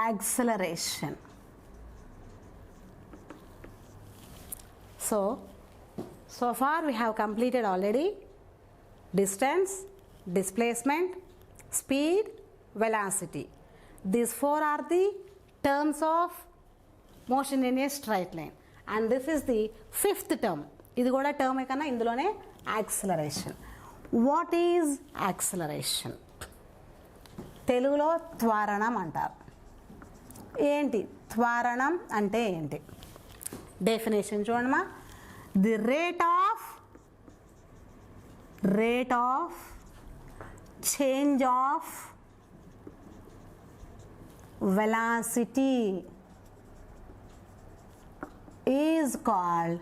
acceleration. So far we have completed already distance, displacement, speed, velocity. These four are the terms of motion in a straight line, and this is the fifth term. ఇది కూడా term కన్నా ఇందులోనే acceleration. What is acceleration? తెలుగులో త్వరణం అంటారు. ఏంటి త్వరణం అంటే ఏంటి? డెఫినేషన్ చూడమ్మా. The rate of change of velocity is called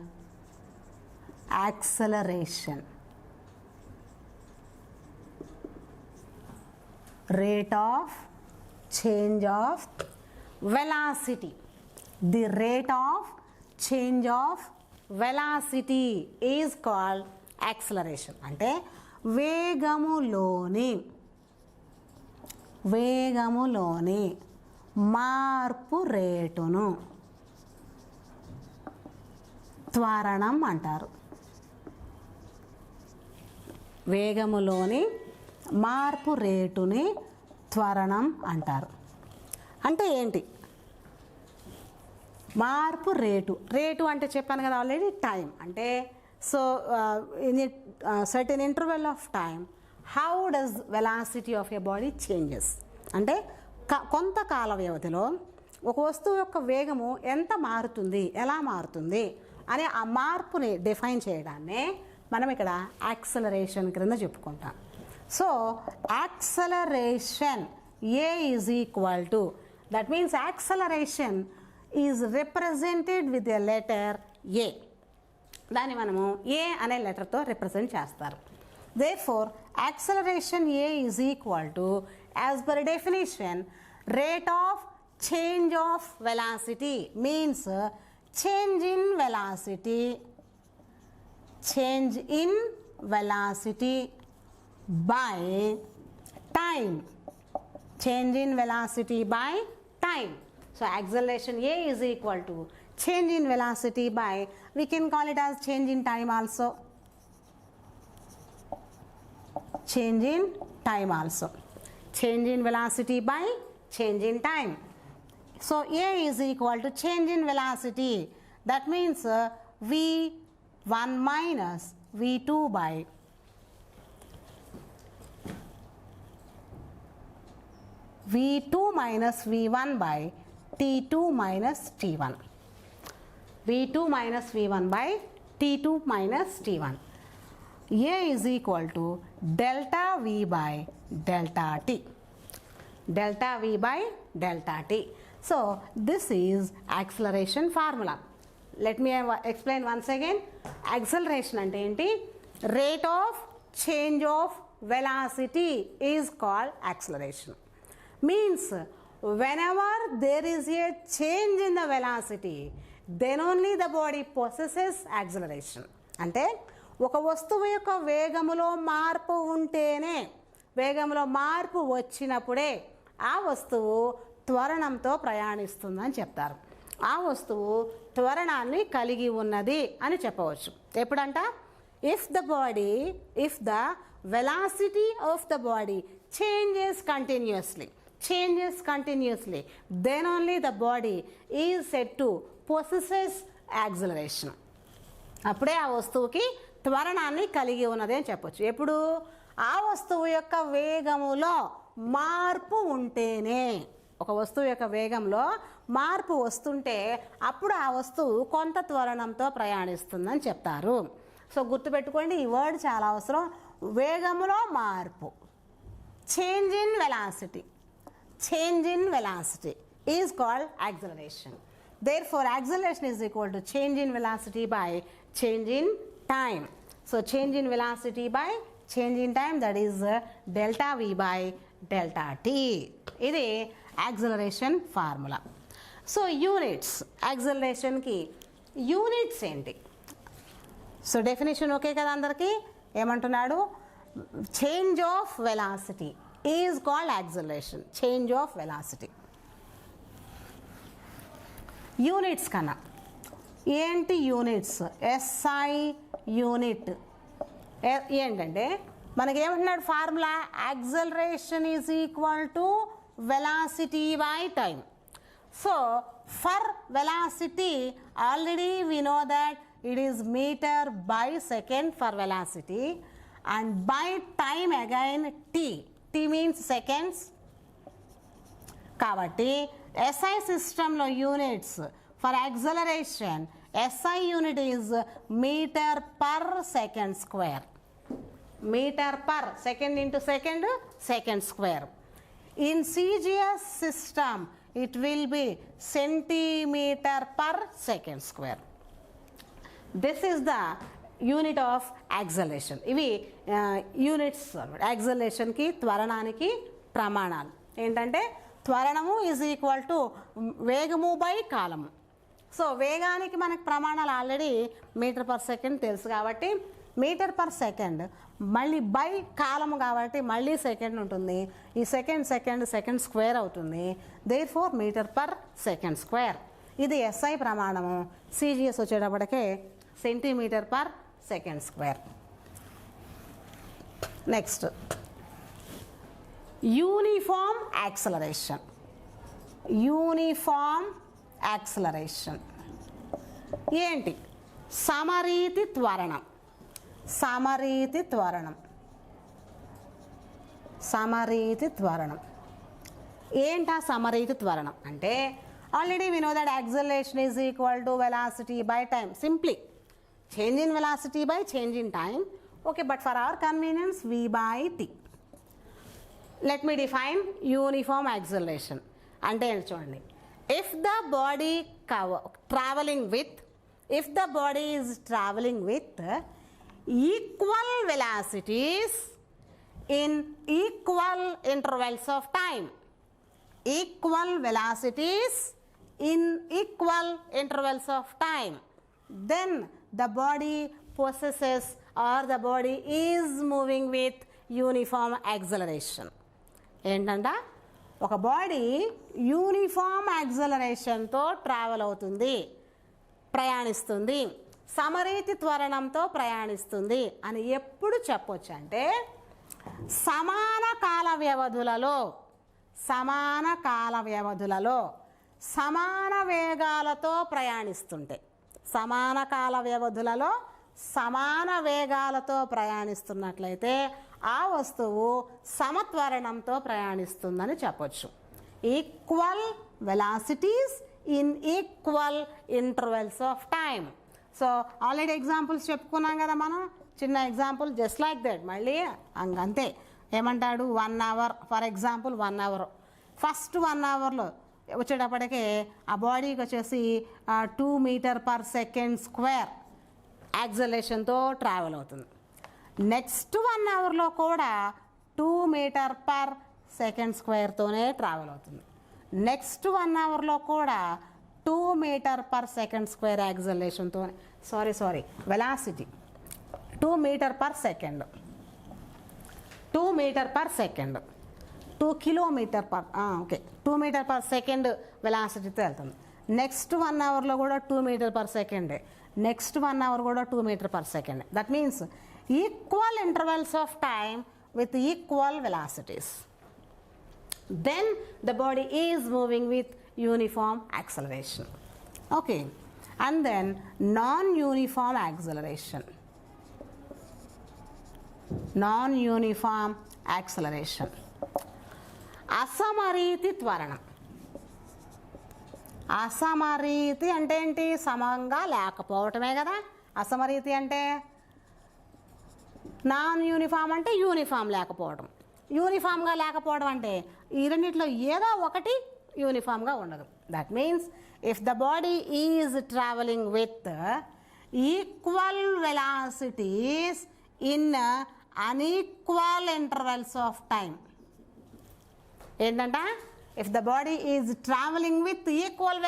acceleration. Rate of change of velocity. The rate of change of velocity is called acceleration. అంటే వేగములోని మార్పు రేటును త్వరణం అంటారు. వేగములోని మార్పు రేటుని త్వరణం అంటారు. అంటే ఏంటి? మార్పు రేటు అంటే చెప్పాను కదా ఆల్రెడీ, టైం అంటే. So in certain interval of time how does velocity of a body changes అంటే కొంతకాల వ్యవధిలో ఒక వస్తువు యొక్క వేగము ఎంత మారుతుంది, ఎలా మారుతుంది అనే ఆ మార్పుని డిఫైన్ చేయడాన్నే మనం ఇక్కడ యాక్సలరేషన్ క్రింద చెప్పుకుంటాం. So acceleration A is equal to, that means acceleration is represented with a letter A. దాన్ని మనము ఏ అనే లెటర్తో రిప్రజెంట్ చేస్తారు. Therefore, acceleration A is equal to, as per definition, rate of change of velocity means change in velocity by time. Change in velocity by time. So acceleration A is equal to change in velocity by, we can call it as change in time also. Change in time also. Change in velocity by change in time. So A is equal to change in velocity. That means V1 minus V2 by V2 minus V1 by T2 minus T1. V2 minus V1 by T2 minus T1. A is equal to delta V by delta T. Delta V by delta T. So this is acceleration formula. Let me explain once again. Acceleration ante enti? Rate of change of velocity is called acceleration. Means whenever there is a change in the velocity, then only the body possesses acceleration. Ante ఒక వస్తువు యొక్క వేగములో మార్పు ఉంటేనే, వేగంలో మార్పు వచ్చినప్పుడే ఆ వస్తువు త్వరణంతో ప్రయాణిస్తుందని చెప్తారు. ఆ వస్తువు త్వరణాన్ని కలిగి ఉన్నది అని చెప్పవచ్చు. ఎప్పుడంట? If the velocity of the body changes continuously then only the body is said to possesses acceleration. అప్పుడే ఆ వస్తువుకి త్వరణాన్ని కలిగి ఉన్నది అని చెప్పొచ్చు. ఎప్పుడు? ఆ వస్తువు యొక్క వేగములో మార్పు ఉంటేనే. ఒక వస్తువు యొక్క వేగంలో మార్పు వస్తుంటే అప్పుడు ఆ వస్తువు కొంత త్వరణంతో ప్రయాణిస్తుందని చెప్తారు. సో గుర్తుపెట్టుకోండి, ఈ వర్డ్ చాలా అవసరం. వేగములో మార్పు, change in velocity is called acceleration. Therefore, acceleration is equal to change in velocity by change in time. So change in velocity by change in time, that is delta V by delta T. ఇది acceleration formula. So units, యాక్సిలరేషన్కి units ఏంటి? So definition okay కదా అందరికీ? ఏమంటున్నాడు? Change of velocity is called acceleration. Change of velocity. Units కన్నా. ఏంటి units? SI unit ఏంటంటే మనకేమంటున్నాడు formula, acceleration is equal to velocity by time. So for velocity already we know that it is meter by second for velocity, and by time again t means seconds. కాబట్టి SI సిస్టంలో units for acceleration SI unit is metre per second square. Metre per second into second, second square. In CGS system it will be centimeter per second square. This is the unit of acceleration. ఇవి units యాక్సలరేషన్కి, త్వరణానికి ప్రమాణాలు. ఏంటంటే త్వరణము is equal to వేగము by కాలము. So వేగానికి మనకి ప్రమాణాలు ఆల్రెడీ మీటర్ పర్ సెకండ్ తెలుసు కాబట్టి మీటర్ పర్ సెకండ్, మళ్ళీ బై కాలము కాబట్టి మళ్ళీ సెకండ్ ఉంటుంది. ఈ సెకండ్ స్క్వేర్ అవుతుంది. Therefore metre per second square. ఇది SI ప్రమాణము. CGS వచ్చేటప్పటికే centimetre per second square. Next uniform acceleration. Uniform acceleration ఏంటి? సమరీతి త్వరణం. సమరీతి త్వరణం. సమరీతి త్వరణం ఏంటా? సమరీతి త్వరణం అంటే already we know that acceleration is equal to velocity by time. Simply change in velocity by change in time. Okay, but for our convenience v by t. Let me define uniform acceleration. అంటే చూడండి, if the body is traveling with equal velocities in equal intervals of time. Equal velocities in equal intervals of time. Then the body possesses or the body is moving with uniform acceleration. ఏంటంట? ఒక body uniform యాక్సలరేషన్తో travel అవుతుంది, ప్రయాణిస్తుంది, సమరీతి త్వరణంతో ప్రయాణిస్తుంది అని ఎప్పుడు చెప్పొచ్చు అంటే సమాన కాల వ్యవధులలో సమాన వేగాలతో ప్రయాణిస్తుంటే, సమాన కాల వ్యవధులలో సమాన వేగాలతో ప్రయాణిస్తున్నట్లయితే ఆ వస్తువు సమత్వరణంతో ప్రయాణిస్తుందని చెప్పొచ్చు. Equal velocities in equal intervals of time. So already examples చెప్పుకున్నాం కదా మనం. చిన్న ఎగ్జాంపుల్ జస్ట్ లైక్ దట్. మళ్ళీ అంతే ఏమంటాడు, 1 hour for example 1 hour. First 1 అవర్లో వచ్చేటప్పటికే ఆ బాడీకి వచ్చేసి 2 మీటర్ పర్ సెకండ్ స్క్వేర్ యాక్సలరేషన్తో ట్రావెల్ అవుతుంది. నెక్స్ట్ 1 అవర్లో కూడా 2 మీటర్ పర్ సెకండ్ స్క్వేర్తోనే ట్రావెల్ అవుతుంది. నెక్స్ట్ 1 అవర్లో కూడా 2 మీటర్ పర్ సెకండ్ స్క్వేర్ యాక్సలరేషన్తో, velocity 2 metre per second, 2 metre per second, 2 kilometre per 2 metre per second వెలాసిటీతో వెళ్తుంది. నెక్స్ట్ 1 అవర్లో కూడా 2 metre per second, next 1 hour కూడా 2 metre per second. That means equal intervals of time with equal velocities. Then the body is moving with uniform acceleration. Okay, and then non-uniform acceleration. Non-uniform acceleration. అసమరీతి త్వరణం. అసమరీతి అంటే ఏంటి? సమంగా లేకపోవటమే కదా అసమరీతి అంటే. Non uniform అంటే uniform లేకపోవడం. యూనిఫామ్గా లేకపోవడం అంటే ఈ రెండిట్లో ఏదో ఒకటి యూనిఫామ్గా ఉండదు. That means if the body is travelling with equal velocities in unequal intervals of time. ఏంటంట? If the body is travelling with equal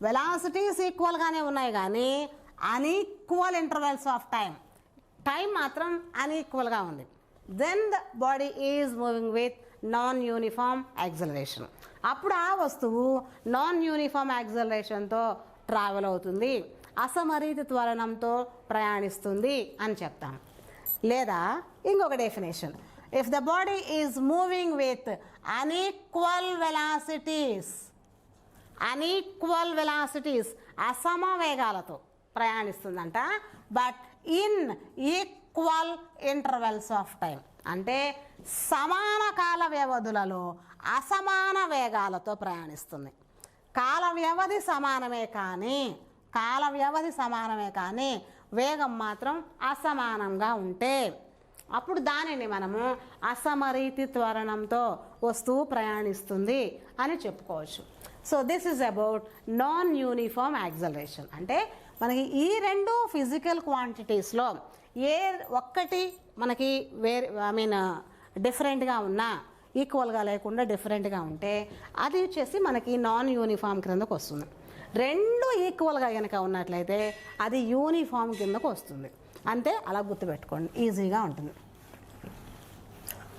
velocities ఈక్వల్గానే ఉన్నాయి కానీ అన్ఈక్వల్ ఇంటర్వెల్స్ ఆఫ్ టైం మాత్రం అన్ఈక్వల్గా ఉంది. then the body is moving with non-uniform acceleration. అప్పుడు ఆ వస్తువు non uniform యాక్సలరేషన్తో travel అవుతుంది, అసమరీతి త్వరణంతో ప్రయాణిస్తుంది అని చెప్తాం. లేదా ఇంకొక definition, if the body is moving with unequal velocities అసమ వేగాలతో ప్రయాణిస్తుందంట, but in equal intervals of time, అంటే సమాన కాల వ్యవధులలో అసమాన వేగాలతో ప్రయాణిస్తుంది. కాల వ్యవధి సమానమే కానీ వేగం మాత్రం అసమానంగా ఉంటే అప్పుడు దానిని మనము అసమరీతి త్వరణంతో వస్తువు ప్రయాణిస్తుంది అని చెప్పుకోవచ్చు. So this is about non uniform acceleration. అంటే మనకి ఈ రెండు ఫిజికల్ క్వాంటిటీస్లో ఏ ఒక్కటి మనకి డిఫరెంట్గా ఉన్నా, ఈక్వల్గా లేకుండా డిఫరెంట్గా ఉంటే అది వచ్చేసి మనకి నాన్ యూనిఫామ్ క్రిందకు వస్తుంది. రెండు ఈక్వల్గా కనుక ఉన్నట్లయితే అది యూనిఫామ్ కిందకు వస్తుంది. అంతే, అలా గుర్తుపెట్టుకోండి, ఈజీగా ఉంటుంది.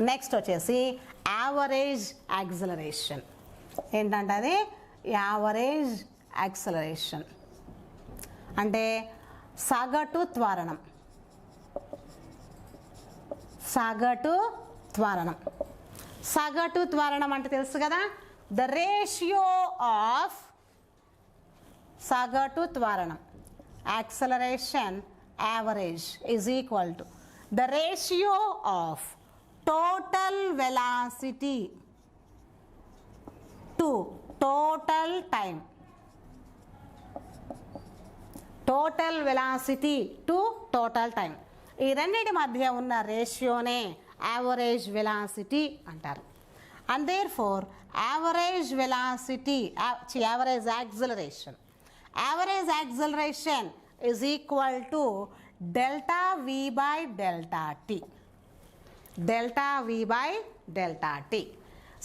నెక్స్ట్ వచ్చేసి యావరేజ్ యాక్సలరేషన్. ఏంటంటే అది యావరేజ్ యాక్సలరేషన్ అంటే సగటు త్వరణం. సగటు త్వరణం అంటే తెలుసు కదా, ద రేషియో ఆఫ్ సగటు త్వరణం acceleration average is equal to the ratio of total velocity to total time. Total velocity to total time, ఈ రెండింటి మధ్య ఉన్న రేషియోనే యావరేజ్ వెలాసిటీ అంటారు. And therefore average acceleration is equal to delta v by delta t.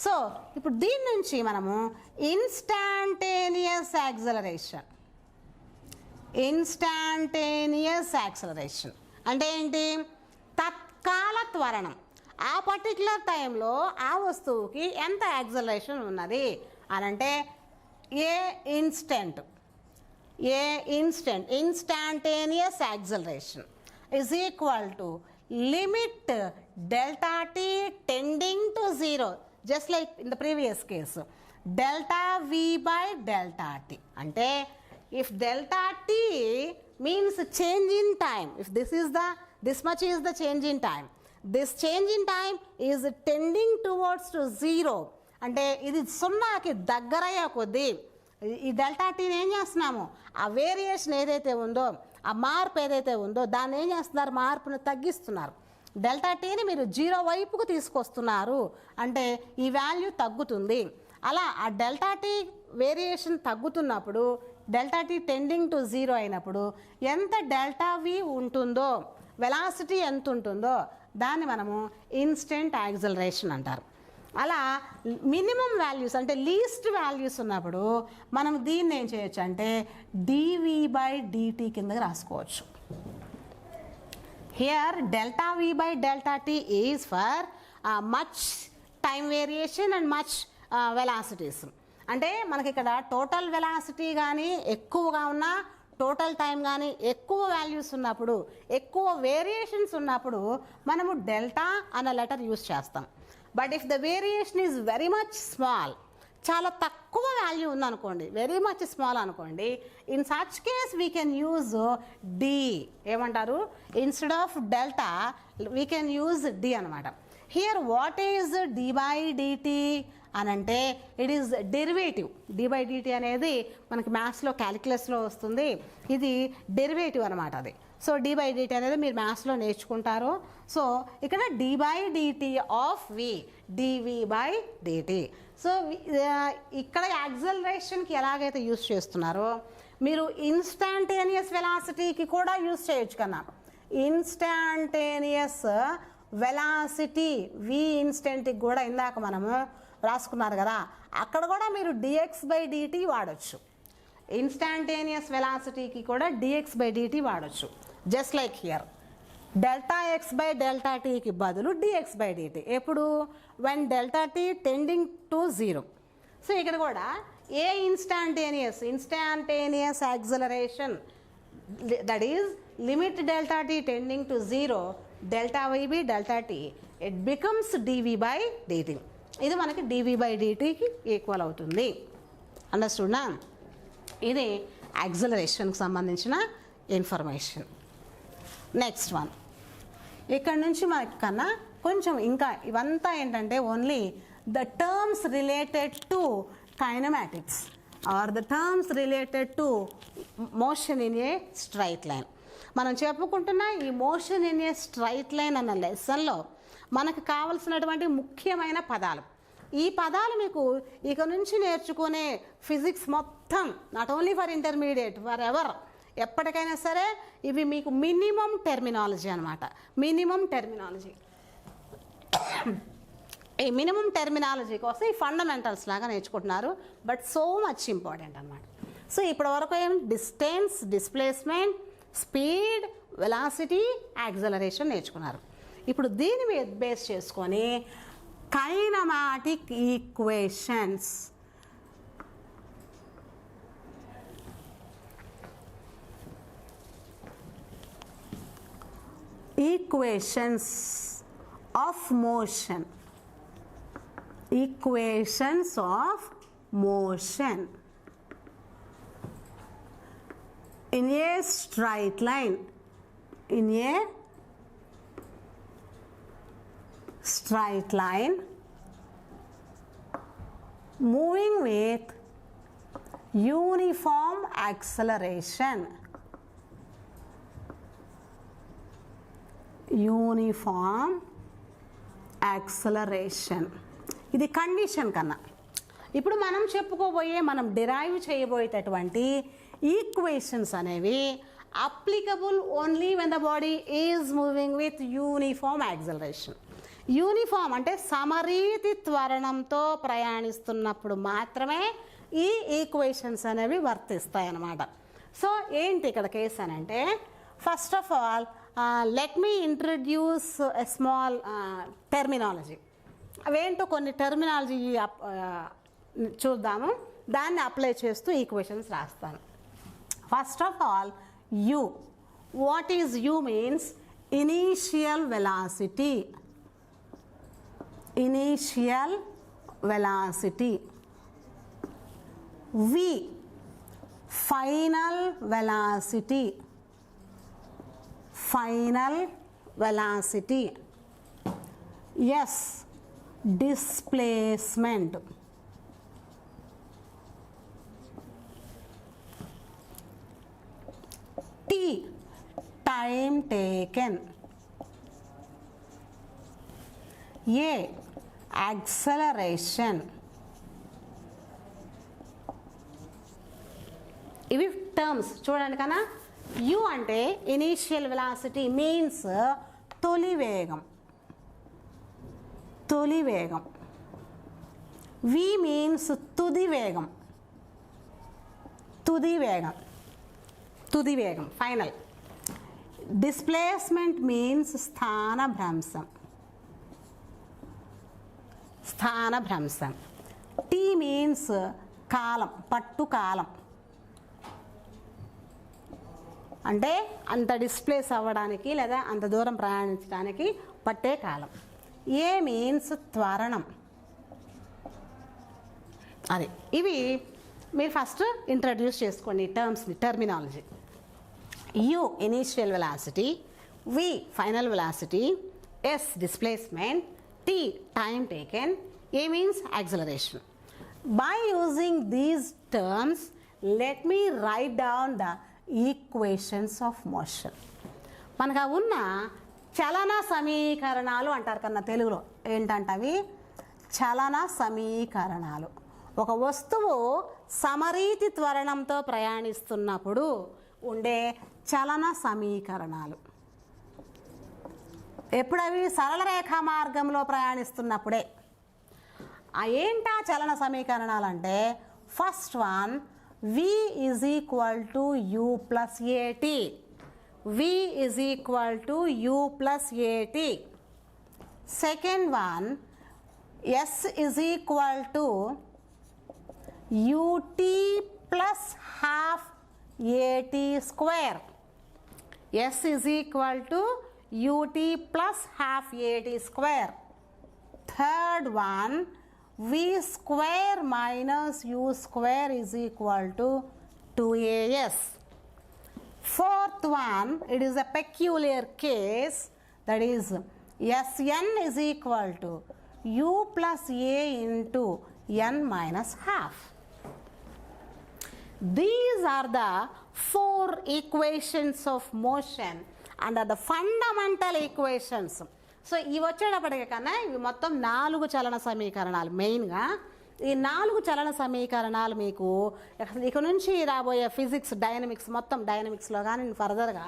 So ఇప్పుడు దీని నుంచి మనము ఇన్స్టాంటేనియస్ యాక్సలరేషన్ అంటే ఏంటి? తత్కాల త్వరణం. ఆ పర్టిక్యులర్ టైంలో ఆ వస్తువుకి ఎంత యాక్సలరేషన్ ఉన్నది అని అంటే instantaneous acceleration is equal to limit delta tea tending to zero, just like in the previous case delta v by delta t. అంటే if delta t means change in time, if this much is the change in time, this change in time is tending towards to zero, అంటే ఇది సున్నాకి దగ్గరయ్యే కొద్దీ ఈ delta టీని ఏం చేస్తున్నాము, ఆ వేరియేషన్ ఏదైతే ఉందో, ఆ మార్పు ఏదైతే ఉందో దాన్ని ఏం చేస్తున్నారు, మార్పును తగ్గిస్తున్నారు. డెల్టా టీని మీరు జీరో వైపుకు తీసుకొస్తున్నారు అంటే ఈ వాల్యూ తగ్గుతుంది. అలా ఆ డెల్టా టీ వేరియేషన్ తగ్గుతున్నప్పుడు, delta tea tending to zero అయినప్పుడు ఎంత డెల్టా వి ఉంటుందో, వెలాసిటీ ఎంత ఉంటుందో దాన్ని మనము ఇన్స్టెంట్ యాక్సలరేషన్ అంటారు. అలా మినిమం వాల్యూస్ అంటే లీస్ట్ వాల్యూస్ ఉన్నప్పుడు మనం దీన్ని ఏం చేయొచ్చు అంటే డివి బై డిటి కిందకి రాసుకోవచ్చు. Here delta v by delta t is for much time variation and much velocities. అంటే మనకి ఇక్కడ టోటల్ వెలాసిటీ కానీ ఎక్కువగా ఉన్నా, టోటల్ టైం కానీ ఎక్కువ వాల్యూస్ ఉన్నప్పుడు, ఎక్కువ వేరియేషన్స్ ఉన్నప్పుడు మనము డెల్టా అన్న లెటర్ యూస్ చేస్తాం. But if the variation is very much small, చాలా తక్కువ వాల్యూ ఉందనుకోండి, వెరీ మచ్ స్మాల్ అనుకోండి, in such case we can use D. ఏమంటారు, instead of delta we can use D అనమాట. Here what is D by DT అని అంటే it is derivative. D by DT అనేది మనకి మ్యాథ్స్లో క్యాలిక్యులస్లో వస్తుంది, ఇది డెరివేటివ్ అనమాట అది. సో డి బై డిటి అనేది మీరు మ్యాథ్స్లో నేర్చుకుంటారు. సో ఇక్కడ d by dt of v, dv by dt. So ఇక్కడ యాక్సలరేషన్కి ఎలాగైతే యూస్ చేస్తున్నారో మీరు ఇన్స్టాంటేనియస్ వెలాసిటీకి కూడా యూస్ చేయొచ్చు కన్నా. ఇన్స్టాంటేనియస్ వెలాసిటీ వి ఇన్స్టెంట్కి కూడా ఇందాక మనము రాసుకున్నారు కదా, అక్కడ కూడా మీరు డిఎక్స్ బై డిటి వాడచ్చు. ఇన్స్టాంటేనియస్ వెలాసిటీకి కూడా డిఎక్స్ బై డిటి వాడచ్చు, just like here. Delta X by delta టీకి బదులు డిఎక్స్ బై డిటి. ఎప్పుడు? When delta tea tending to 0. So ఇక్కడ కూడా a instantaneous acceleration, that is limit delta tea tending to 0 delta Y by delta T, it becomes DV by DT. ఇది మనకి డివి by డిటికి equal అవుతుంది. అండర్స్టూడా? ఇది యాక్సలరేషన్కి సంబంధించిన information. Next one, ఇక్కడ నుంచి మనకి కన్నా కొంచెం ఇంకా ఇవంతా ఏంటంటే only the terms related to kinematics or the terms related to motion in a straight line. మనం చెప్పుకుంటున్న ఈ motion in a straight line అన్న లెసన్లో మనకు కావలసినటువంటి ముఖ్యమైన పదాలు. ఈ పదాలు మీకు ఇక నుంచి నేర్చుకునే ఫిజిక్స్ మొత్తం, not only for intermediate, for ever, ఎప్పటికైనా సరే ఇవి మీకు మినిమం టెర్మినాలజీ అనమాట. మినిమం టెర్మినాలజీ, ఈ మినిమం టెర్మినాలజీ కోసం ఈ ఫండమెంటల్స్ లాగా నేర్చుకుంటున్నారు, బట్ సో మచ్ ఇంపార్టెంట్ అనమాట. సో ఇప్పటివరకు ఏం distance, displacement, speed, velocity, acceleration నేర్చుకున్నారు. ఇప్పుడు దీని మీద బేస్ చేసుకొని kinematic equations, equations of motion, equations of motion in a straight line, in a straight line moving with uniform acceleration, uniform acceleration. ఇది condition కన్నా. ఇప్పుడు మనం చెప్పుకోబోయే, మనం డిరైవ్ చేయబోయేటటువంటి ఈక్వేషన్స్ అనేవి applicable only when the body is moving with uniform acceleration. Uniform అంటే సమరీతి త్వరణంతో ప్రయాణిస్తున్నప్పుడు మాత్రమే ఈ ఈక్వేషన్స్ అనేవి వర్తిస్తాయి అన్నమాట. సో ఏంటి ఇక్కడ కేసు అని అంటే, first of all let me introduce a small terminology. అవేంటో కొన్ని టెర్మినాలజీ చూద్దాము, దాన్ని అప్లై చేస్తూ ఈక్వేషన్స్ రాస్తాను. First of all u. What is u? Means initial velocity, initial velocity. We, final velocity, final velocity. S, displacement. T, time taken. A, acceleration. ఇవి terms చూడండి కన్నా. You అంటే ఇనీషియల్ వెలాసిటీ, మీన్స్ తొలి వేగం, తొలి వేగం. వి మీన్స్ తుది వేగం, తుది వేగం, తుది వేగం, ఫైనల్. డిస్ప్లేస్మెంట్ మీన్స్ స్థానభ్రంశం, స్థానభ్రంశం. టీ మీన్స్ కాలం, పట్టు కాలం, అంటే అంత డిస్ప్లేస్ అవ్వడానికి లేదా అంత దూరం ప్రయాణించడానికి పట్టే కాలం. ఏ మీన్స్ త్వరణం. అది ఇవి మీరు ఫస్ట్ ఇంట్రడ్యూస్ చేసుకోండి టర్మ్స్ని, terminology. U initial velocity, we final velocity, S displacement, T time taken, A means acceleration. By using these terms let me write down the equations of motion. మనకు ఉన్న చలన సమీకరణాలు అంటారు కన్నా తెలుగులో. ఏంటంటవి? చలన సమీకరణాలు. ఒక వస్తువు సమరీతి త్వరణంతో ప్రయాణిస్తున్నప్పుడు ఉండే చలన సమీకరణాలు. ఎప్పుడవి? సరళ రేఖా మార్గంలో ప్రయాణిస్తున్నప్పుడే. ఏంటా చలన సమీకరణాలు అంటే, first one, V is equal to U plus AT. v is equal to u plus at. Second one, s is equal to ut plus half at square. S is equal to ut plus half at square. Third one, v square minus u square is equal to 2as. Fourth one, it is a peculiar case, that is Sn is equal to u plus a into n minus half. These are the four equations of motion and are the fundamental equations. So ఇవి వచ్చేటప్పటికి కన్నా ఇవి మొత్తం 4 చలన సమీకరణాలు. మెయిన్గా ఈ 4 చలన సమీకరణాలు మీకు ఇక నుంచి రాబోయే ఫిజిక్స్, డైనమిక్స్, మొత్తం డైనమిక్స్లో కానీ ఫర్దర్గా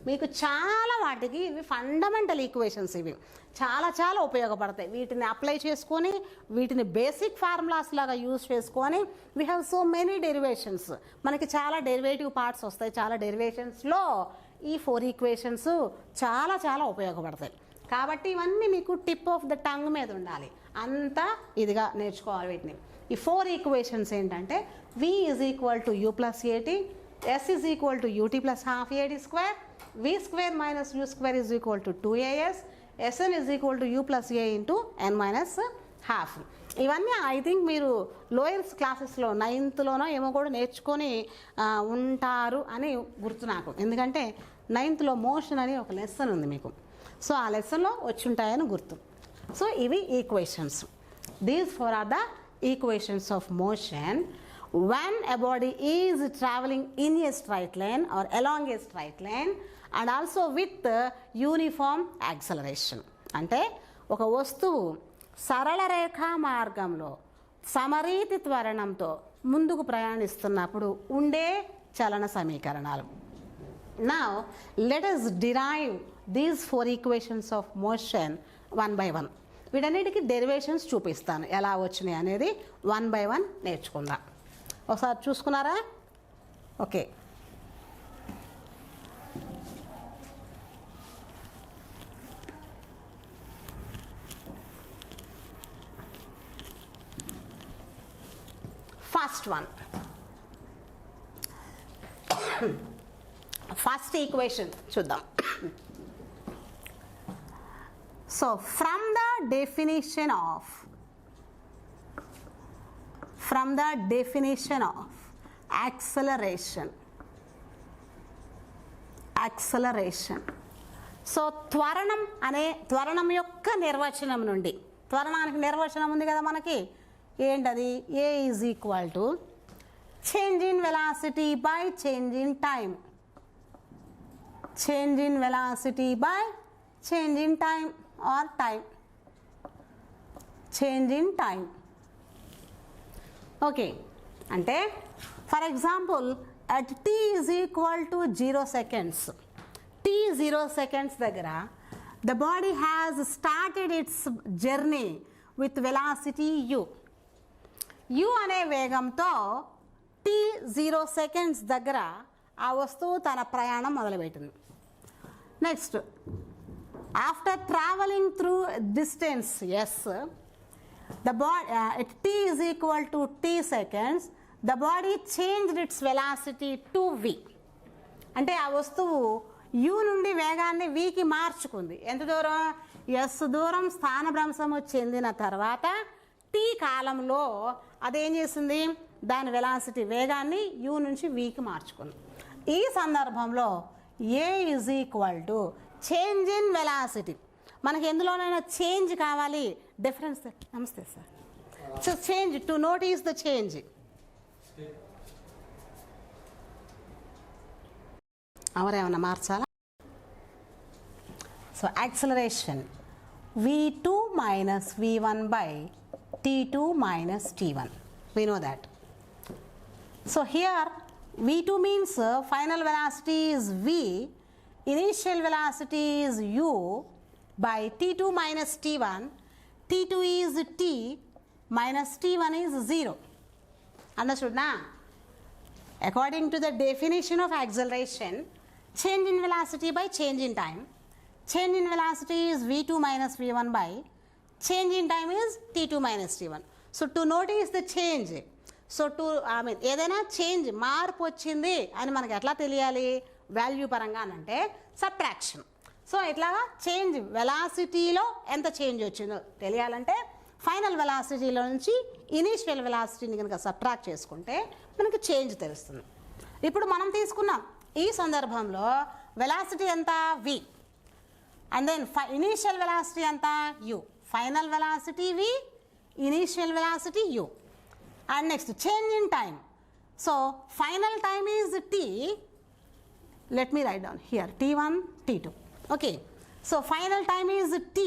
మీకు చాలా వాటికి ఇవి ఫండమెంటల్ ఈక్వేషన్స్. ఇవి చాలా ఉపయోగపడతాయి. వీటిని అప్లై చేసుకొని వీటిని బేసిక్ ఫార్ములాస్ లాగా యూజ్ చేసుకొని we have so many derivations. మనకి చాలా డెరివేటివ్ పార్ట్స్ వస్తాయి. చాలా డెరివేషన్స్లో ఈ 4 ఈక్వేషన్స్ చాలా ఉపయోగపడతాయి. కాబట్టి ఇవన్నీ మీకు టిప్ ఆఫ్ ద టంగ్ మీద ఉండాలి. అంతా ఇదిగా నేర్చుకోవాలి వీటిని. ఈ 4 ఈక్వేషన్స్ ఏంటంటే v is equal to u plus at, s is equal to ut plus half at square, v square minus u square is equal to 2as, sn is equal to u plus a into n minus half. ఇవన్నీ I think మీరు లోయర్స్ క్లాసెస్లో 9th ఏమో కూడా నేర్చుకొని ఉంటారు అని గుర్తు నాకు. ఎందుకంటే 9th మోషన్ అని ఒక లెసన్ ఉంది మీకు. సో ఆ లెసన్లో వచ్చి ఉంటాయని గుర్తు. సో ఇవి equations. These 4 are the equations of motion when a body is traveling in a straight line or along a straight line and also with uniform acceleration. అంటే ఒక వస్తువు సరళ రేఖా మార్గంలో సమరీతి త్వరణంతో ముందుకు ప్రయాణిస్తున్నప్పుడు ఉండే చలన సమీకరణాలు. Now let us derive these 4 equations of motion one by one. వీటన్నిటికీ డెరివేషన్స్ చూపిస్తాను ఎలా వచ్చినాయి అనేది 1 by 1 నేర్చుకుందాం. ఒకసారి చూసుకున్నారా? Okay. First one, first equation చూద్దాం. So from the definition of acceleration, so త్వరణం యొక్క నిర్వచనం నుండి, త్వరణానికి నిర్వచనం ఉంది కదా మనకి, ఏంటది? a is equal to change in velocity by change in time. Change in velocity by change in time or time. Change in time. Okay. అంటే for example at t is equal to 0 seconds. t 0 seconds దగ్గర the body has started its journey with velocity u. u అనే వేగంతో t 0 seconds దగ్గర ఆ వస్తువు తన ప్రయాణం మొదలుపెట్టింది. Next, after travelling through distance s, the body at t is equal to t seconds, the body changed its velocity to v. అంటే ఆ వస్తువు u నుండి వేగాన్ని vకి మార్చుకుంది. ఎంత దూరం? s దూరం స్థానభ్రంశము చెందిన తర్వాత t కాలంలో అదేం చేసింది? దాని వెలాసిటీ వేగాన్ని u నుంచి vకి మార్చుకుంది. ఈ సందర్భంలో a is equal to change in velocity. మనకి ఎందులోనైనా చేంజ్ కావాలి, డిఫరెన్స్. నమస్తే sir. So change, to notice the change. అవరేమన్నా మార్చాలా? So acceleration v2 minus v1 by t2 minus t1. We know that. So here v2 means final velocity is v, initial velocity is u by t2 minus t1. t2 is t minus t1 is 0. Understood na? According to the definition of acceleration, change in velocity by change in time. Change in velocity is v2 minus v1 by change in time is t2 minus t1. So to notice the change, so to ఏదైనా change మార్పు వచ్చింది అని మనకి ఎట్లా తెలియాలి value పరంగా అంటే subtraction. So ఇట్లాగా చేంజ్ వెలాసిటీలో ఎంత చేంజ్ వచ్చిందో తెలియాలంటే ఫైనల్ వెలాసిటీలో నుంచి ఇనీషియల్ వెలాసిటీని కనుక సబ్ట్రాక్ట్ చేసుకుంటే మనకి చేంజ్ తెలుస్తుంది. ఇప్పుడు మనం తీసుకున్నాం ఈ సందర్భంలో వెలాసిటీ ఎంత v, and then initial velocity ఎంత u. Final velocity v, initial velocity u. And next change in time. So final time is t. let me write down here t1 t2. okay, so final time is t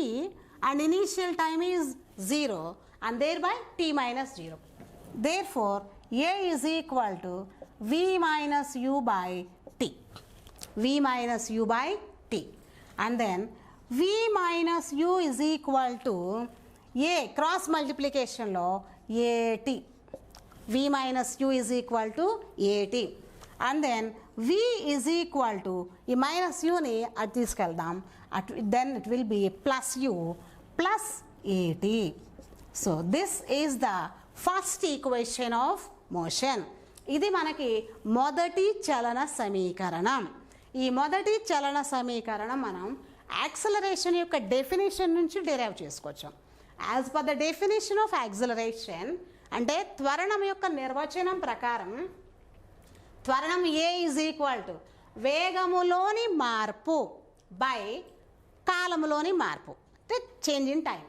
and initial time is 0 and thereby t minus 0. Therefore a is equal to v minus u by t, v minus u by t, and then v minus u is equal to a cross multiplication lo at, v minus u is equal to at, and then v is equal to ఈ minus యూని అటు తీసుకెళ్దాం, అటు then it will be plus U plus A T. So this is the first equation of motion. ఇది మనకి మొదటి చలన సమీకరణం. ఈ మొదటి చలన సమీకరణం మనం యాక్సలరేషన్ యొక్క డెఫినేషన్ నుంచి డిరైవ్ చేసుకోవచ్చు. As per the definition of acceleration అంటే త్వరణం యొక్క నిర్వచనం ప్రకారం త్వరణం ఏ ఈజ్ ఈక్వల్ టు వేగములోని మార్పు బై కాలములోని మార్పు, అంటే change in time.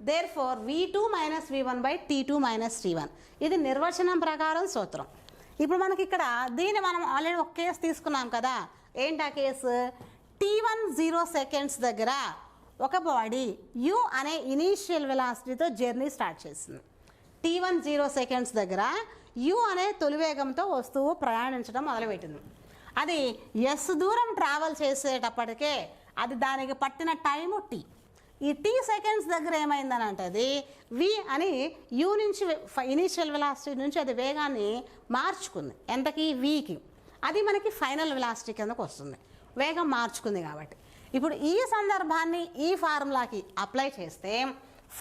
Therefore v2 minus v1 by t2 minus t1. ఇది నిర్వచనం ప్రకారం సూత్రం. ఇప్పుడు మనకి ఇక్కడ దీన్ని మనం ఆల్రెడీ ఒక కేసు తీసుకున్నాం కదా. ఏంటి ఆ కేసు? t1 0 సెకండ్స్ దగ్గర ఒక బాడీ u అనే ఇనీషియల్ వెలాసిటీతో జర్నీ స్టార్ట్ చేసింది. t1 0 సెకండ్స్ దగ్గర u అనే తొలివేగంతో వస్తువు ప్రయాణించడం మొదలుపెట్టింది. అది s దూరం ట్రావెల్ చేసేటప్పటికే అది దానికి పట్టిన టైము t. ఈ t సెకండ్స్ దగ్గర ఏమైందని అంటే అది v అని u నుంచి ఇనీషియల్ వెలాసిటీ నుంచి అది వేగాన్ని మార్చుకుంది. ఎంతకి? vకి. అది మనకి ఫైనల్ వెలాసిటీ కిందకు వస్తుంది, వేగం మార్చుకుంది కాబట్టి. ఇప్పుడు ఈ సందర్భాన్ని ఈ ఫార్ములాకి అప్లై చేస్తే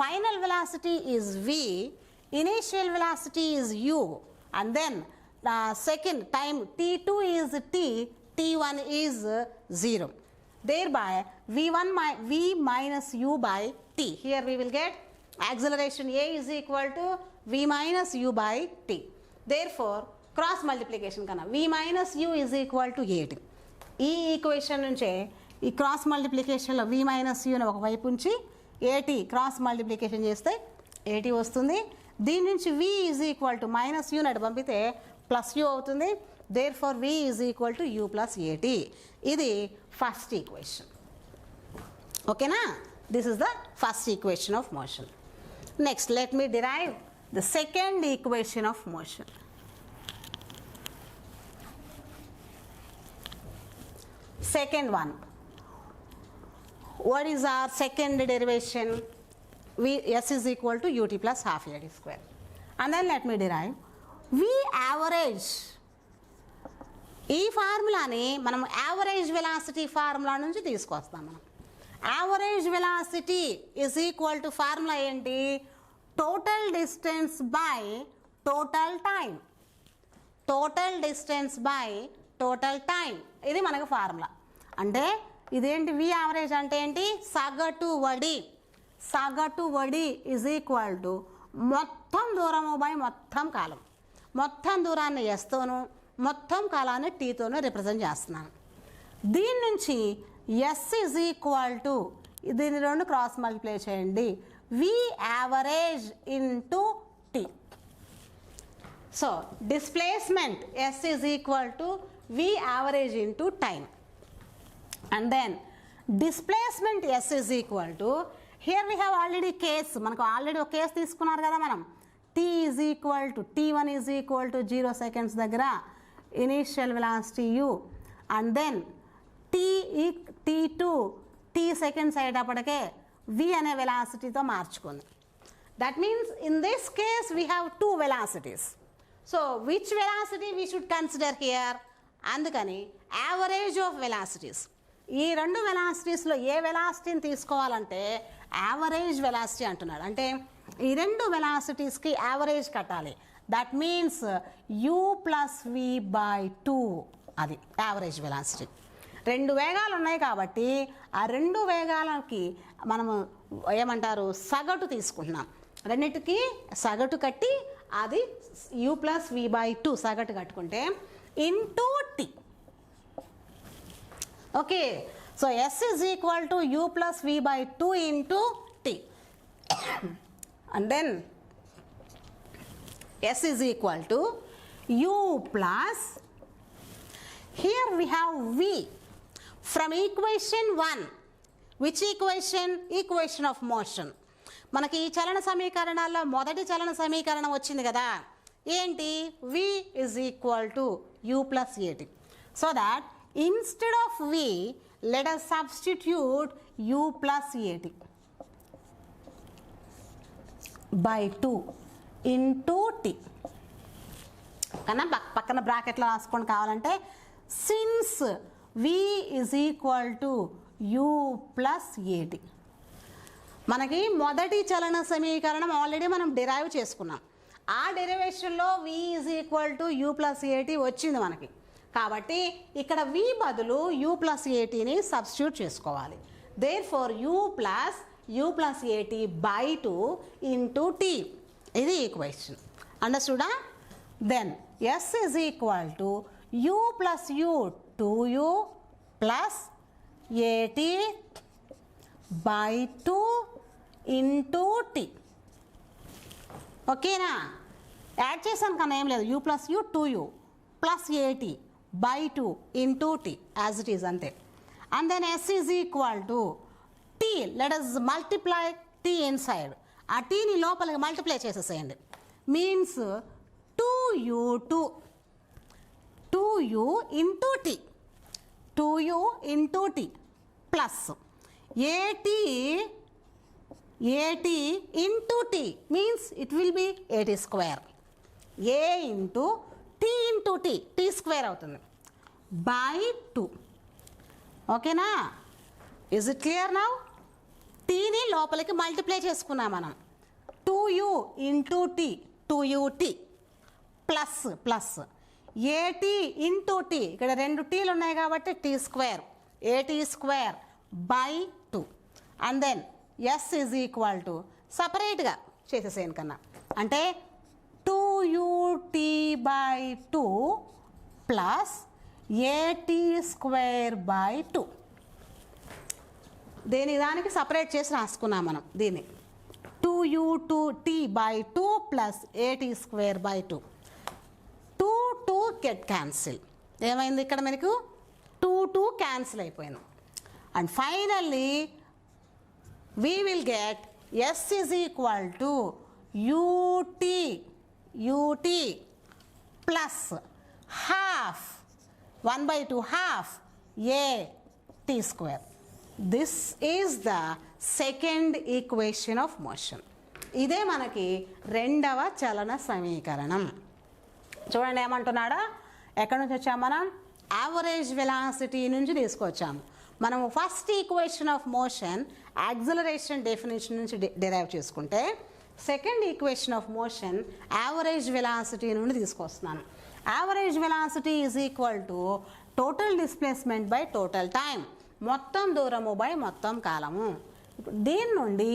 final velocity is v, initial velocity is u, and then second time t2 is t, t1 is 0. Thereby v minus u by t. Here we will get acceleration a is equal to v minus u by t. Therefore cross multiplication kana v minus u is equal to at. ఈ equation నుంచే ఈ cross మల్టిప్లికేషన్లో v minus యూని ఒక వైపు ఉంచి at cross multiplication చేస్తే at వస్తుంది. దీని నుంచి v is equal to minus యూని అటు పంపితే ప్లస్ యూ అవుతుంది. Therefore v is equal to U plus A T. ఇది ఫస్ట్ ఈక్వేషన్. ఓకేనా? This is the first equation of motion. Next let me derive the second equation of motion. Second one, what is our second derivation? S is equal to ut plus half ad square. And then let me derive v average. ఈ ఫార్ములాని మనం average velocity formula నుంచి తీసుకొస్తాం. మనం average velocity is equal to formula ఏంటి? Total distance by total time. Total distance by total time, ఇది మనకు formula. అంటే ఇదేంటి? వి యావరేజ్ అంటే ఏంటి? సగటు వడి. సగటు వడి ఈజ్ ఈక్వల్ టు మొత్తం దూరము బై మొత్తం కాలం. మొత్తం దూరాన్ని ఎస్తోను మొత్తం కాలాన్ని టీతోనూ రిప్రజెంట్ చేస్తున్నాను. దీని నుంచి ఎస్ ఈజ్ ఈక్వల్ టు దీని రెండు క్రాస్ మల్టిప్లై చేయండి, V average into T. So displacement S is equal to V average into time. And then displacement S is equal to, here we have already case, మనకు already ఒక case తీసుకున్నారు కదా మనం. T is equal to t1 is equal to 0 seconds దగ్గర initial velocity u, and then t2 t seconds అయ్యేటప్పటికే v అనే వెలాసిటీతో మార్చుకుంది. That means in this case we have 2 velocities. So which velocity we should consider here? అందుకని average of velocities. ఈ రెండు వెలాసిటీస్లో ఏ వెలాసిటీని తీసుకోవాలంటే average velocity అంటున్నాడు. అంటే ఈ రెండు వెలాసిటీస్కి యావరేజ్ కట్టాలి. దట్ మీన్స్ u+v/2 అది యావరేజ్ వెలాసిటీ. రెండు వేగాలు ఉన్నాయి కాబట్టి ఆ రెండు వేగాలకి మనము ఏమంటారు సగటు తీసుకుంటున్నాం. రెండింటికి సగటు కట్టి అది u+v/2 సగటు కట్టుకుంటే into t. Okay, so S is equal to u+v/2 into t. And then S is equal to u plus, here we have v from equation 1. Which equation? Equation of motion. మనకి ఈ చలన సమీకరణాల్లో మొదటి చలన సమీకరణం వచ్చింది కదా, ఏంటి? v is equal to u+at. So that instead of v, let us substitute u+at by 2 into t. కన్నా పక్కన బ్రాకెట్లో రాసుకోండి కావాలంటే. Since v is equal to u+at. మనకి మొదటి చలన సమీకరణం ఆల్రెడీ మనం డిరైవ్ చేసుకున్నాం. ఆ డెరివేషన్లో v is equal to u+at వచ్చింది మనకి. కాబట్టి ఇక్కడ v బదులు u+atని సబ్స్టిట్యూట్ చేసుకోవాలి. Therefore u+at/2 into t. ఇది ఈక్వేషన్. అండర్స్టూడా? Then S is equal to u+u 2u plus at/2 into t. ఓకేనా? యాడ్ చేశాను కన్నా ఏం లేదు. u+u 2u plus at/2 into t as it is అంతే. And then S is equal to t. Let us multiply t inside. ఆ టీని లోపలికి multiply చేసేసేయండి. Means 2u into t. 2u into t plus at into t means it will be at square. a into t into t, t square అవుతుంది, by 2. ఓకేనా? Is it clear now? టీని లోపలికి multiply చేసుకున్నాం మనం. 2u into t, 2ut plus plus at into t, ఇక్కడ రెండు టీలు ఉన్నాయి కాబట్టి t square, at² by 2. And then S is equal to సపరేట్గా చేసేసేయను కన్నా, అంటే 2ut/2 ప్లస్ at²/2. దానికి సపరేట్ చేసి రాసుకున్నాం మనం దీన్ని. 2ut/2 plus at²/2. 2 get cancel. ఏమైంది ఇక్కడ మనకు? 2 క్యాన్సిల్ అయిపోయింది. And finally we will get S is equal to ut plus half 1/2 half at². This is the second equation of motion. ఇదే మనకి రెండవ చలన సమీకరణం. చూడండి ఏమంటున్నాడా? ఎక్కడి నుంచి వచ్చాం మనం? యావరేజ్ వెలాసిటీ నుంచి తీసుకొచ్చాము. మనము first equation of motion acceleration definition నుంచి డిరైవ్ చేసుకుంటే, second equation of motion average velocity నుండి తీసుకొస్తున్నాను. Average velocity is equal to total displacement by total time, మొత్తం దూరము బై మొత్తం కాలము. దీని నుండి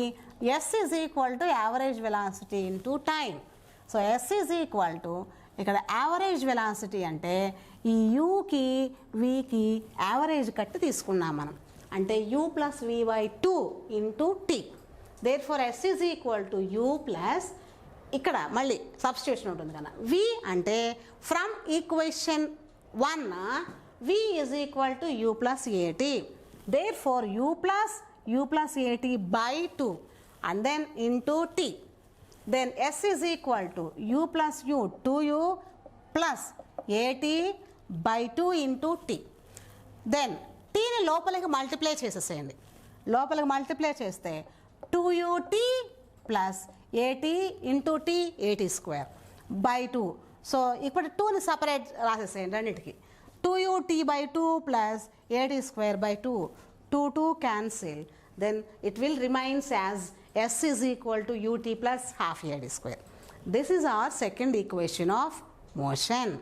S is equal to average velocity into time. So S is equal to ఇక్కడ యావరేజ్ వెలాసిటీ అంటే ఈ యూకి వీకి యావరేజ్ కట్టి తీసుకున్నాం మనం, అంటే u+v/2 into t. Therefore S is equal to u plus, ఇక్కడ మళ్ళీ సబ్స్టిట్యూషన్ ఉంటుంది కదా, v అంటే from equation 1 v is equal to u+at. Therefore u+at/2 and then into t. Then S is equal to u+u 2u plus at/2 into t. Then tని లోపలికి multiply చేసేసేయండి. లోపలికి multiply చేస్తే 2ut plus at into t at² by 2. So ఇప్పుడు 2ని separate రాసేసేయండి రెండింటికి. 2ut by 2 plus ad square by 2. 2 cancel. Then it will remains as s is equal to ut plus half ad square. This is our second equation of motion.